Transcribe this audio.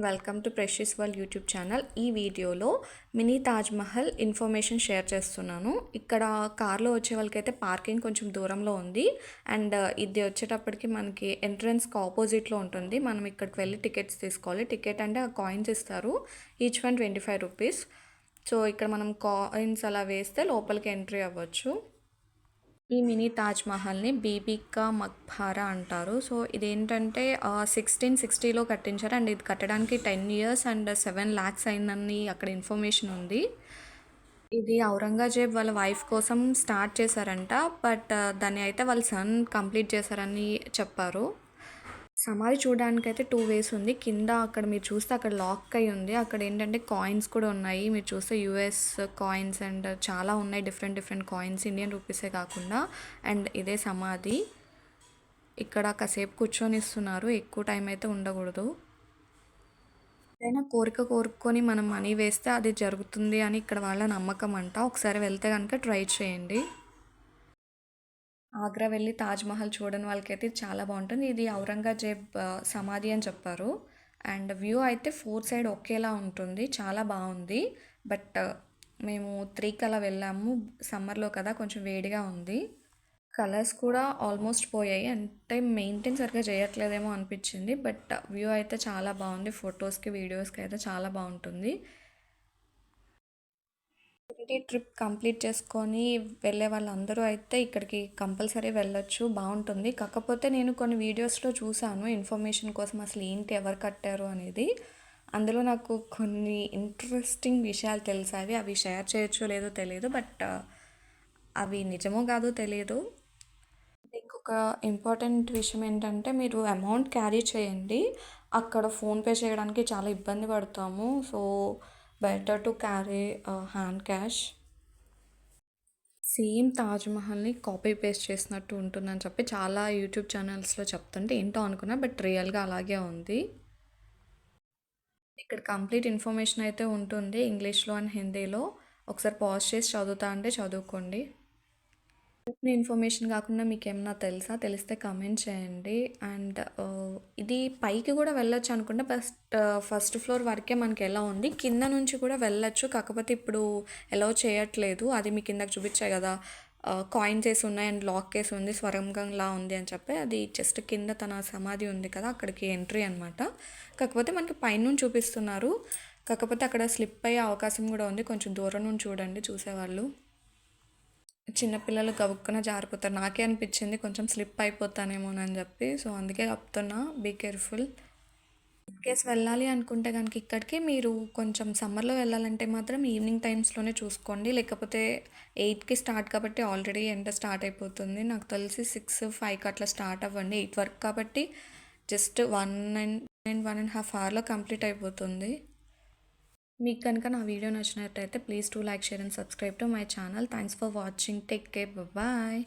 Welcome to precious world YouTube channel. ఈ వీడియోలో mini Taj Mahal information share చేస్తున్నాను. ఇక్కడ కార్‌లో వచ్చే వాళ్ళకైతే పార్కింగ్ కొంచెం దూరంలో ఉంది. అండ్ ఇది వచ్చేటప్పటికి మనకి ఎంట్రన్స్‌కి ఆపోజిట్‌లో ఉంటుంది. మనం ఇక్కడికి వెళ్ళి టికెట్స్ తీసుకోవాలి. టికెట్ అంటే ఆ కాయిన్స్ ఇస్తారు. Each one ₹25. సో ఇక్కడ మనం కాయిన్స్ అలా వేస్తే లోపలికి ఎంట్రీ అవ్వచ్చు. ఈ మినీ తాజ్‌మహల్‌ని బీబీ కా మక్బరా అంటారు. సో ఇదేంటంటే 1660లో కట్టించారు. అండ్ ఇది కట్టడానికి 10 ఇయర్స్ అండ్ 7 lakhs అయిందని అక్కడ ఇన్ఫర్మేషన్ ఉంది. ఇది ఔరంగజేబ్ వాళ్ళ వైఫ్ కోసం స్టార్ట్ చేశారంట. బట్ దాన్ని అయితే వాళ్ళ సన్ కంప్లీట్ చేశారని చెప్పారు. సమాధి చూడడానికైతే 2 వేస్ ఉంది. కింద అక్కడ మీరు చూస్తే అక్కడ లాక్ అయి ఉంది. అక్కడ ఏంటంటే కాయిన్స్ కూడా ఉన్నాయి. మీరు చూస్తే యూఎస్ కాయిన్స్ అండ్ చాలా ఉన్నాయి, డిఫరెంట్ డిఫరెంట్ కాయిన్స్, ఇండియన్ రూపీసే కాకుండా. అండ్ ఇదే సమాధి. ఇక్కడ కాసేపు కూర్చొని ఇస్తున్నారు, ఎక్కువ టైం అయితే ఉండకూడదు. ఏదైనా కోరిక కోరుకొని మనం మనీ వేస్తే అది జరుగుతుంది అని ఇక్కడ వాళ్ళ నమ్మకం అంట. ఒకసారి వెళ్తే కనుక ట్రై చేయండి. ఆగ్రా వెళ్ళి తాజ్‌మహల్ చూడని వాళ్ళకైతే ఇది చాలా బాగుంటుంది. ఇది ఔరంగజేబ్ సమాధి అని చెప్పారు. అండ్ వ్యూ అయితే 4 సైడ్ ఒకేలా ఉంటుంది, చాలా బాగుంది. బట్ మేము 3కి అలా వెళ్ళాము. సమ్మర్లో కదా, కొంచెం వేడిగా ఉంది. కలర్స్ కూడా ఆల్మోస్ట్ పోయాయి, అంటే మెయింటైన్ సరిగ్గా చేయట్లేదేమో అనిపించింది. బట్ వ్యూ అయితే చాలా బాగుంది. ఫొటోస్కి వీడియోస్కి అయితే చాలా బాగుంటుంది. ట్రిప్ కంప్లీట్ చేసుకొని వెళ్ళే వాళ్ళందరూ అయితే ఇక్కడికి కంపల్సరీ వెళ్ళొచ్చు, బాగుంటుంది. కాకపోతే నేను కొన్ని వీడియోస్లో చూసాను ఇన్ఫర్మేషన్ కోసం, అసలు ఏంటి, ఎవరు కట్టారు అనేది. అందులో నాకు కొన్ని ఇంట్రెస్టింగ్ విషయాలు తెలిసాయి. అవి షేర్ చేయొచ్చో లేదో తెలియదు, బట్ అవి నిజమో కాదో తెలియదు. ఇంకొక ఇంపార్టెంట్ విషయం ఏంటంటే, మీరు అమౌంట్ క్యారీ చేయండి. అక్కడ ఫోన్పే చేయడానికి చాలా ఇబ్బంది పడతాము. So better to carry hand cash. Same తాజ్‌మహల్‌ని కాపీ పేస్ట్ చేసినట్టు ఉంటుందని చెప్పి చాలా యూట్యూబ్ ఛానల్స్‌లో చెప్తుంటే ఏంటో అనుకున్నా, బట్ రియల్‌గా అలాగే ఉంది. ఇక్కడ కంప్లీట్ ఇన్ఫర్మేషన్ అయితే ఉంటుంది ఇంగ్లీష్‌లో అండ్ హిందీలో. ఒకసారి పాజ్ చేసి చదువుతా అంటే చదువుకోండి. ఇన్ఫర్మేషన్ కాకుండా మీకు ఏమన్నా తెలుసా? తెలిస్తే కమెంట్ చేయండి. అండ్ ఇది పైకి కూడా వెళ్ళొచ్చు అనుకుంటా. ఫస్ట్ ఫ్లోర్ వరకే మనకి ఎలా ఉంది. కింద నుంచి కూడా వెళ్ళొచ్చు, కాకపోతే ఇప్పుడు అలౌ చేయట్లేదు. అది మీకు కిందకి చూపించాయి కదా, కాయిన్స్ వేసి ఉన్నాయి అండ్ లాక్ వేసి ఉంది, స్వరంగంలా ఉంది అని చెప్పి. అది జస్ట్ కింద తన సమాధి ఉంది కదా, అక్కడికి ఎంట్రీ అనమాట. కాకపోతే మనకి పైనుంచి చూపిస్తున్నారు. కాకపోతే అక్కడ స్లిప్ అయ్యే అవకాశం కూడా ఉంది. కొంచెం దూరం నుంచి చూడండి చూసేవాళ్ళు. చిన్నపిల్లలు గబుక్కున జారిపోతారు. నాకే అనిపించింది కొంచెం స్లిప్ అయిపోతానేమోనని చెప్పి. సో అందుకే చెప్తున్నా, బీ కేర్ఫుల్. కేస్ వెళ్ళాలి అనుకుంటే కనుక ఇక్కడికి మీరు కొంచెం సమ్మర్లో వెళ్ళాలంటే మాత్రం ఈవినింగ్ టైమ్స్లోనే చూసుకోండి. లేకపోతే 8కి స్టార్ట్ కాబట్టి ఆల్రెడీ ఎండ స్టార్ట్ అయిపోతుంది. నాకు తెలిసి 6, 5కి అట్లా స్టార్ట్ అవ్వండి. 8 వరకు కాబట్టి జస్ట్ 1.5 అవర్లో కంప్లీట్ అయిపోతుంది. మీకు కనుక నా వీడియో నచ్చినట్టయితే please do like, share and subscribe to my channel. Thanks for watching. Take care. Bye.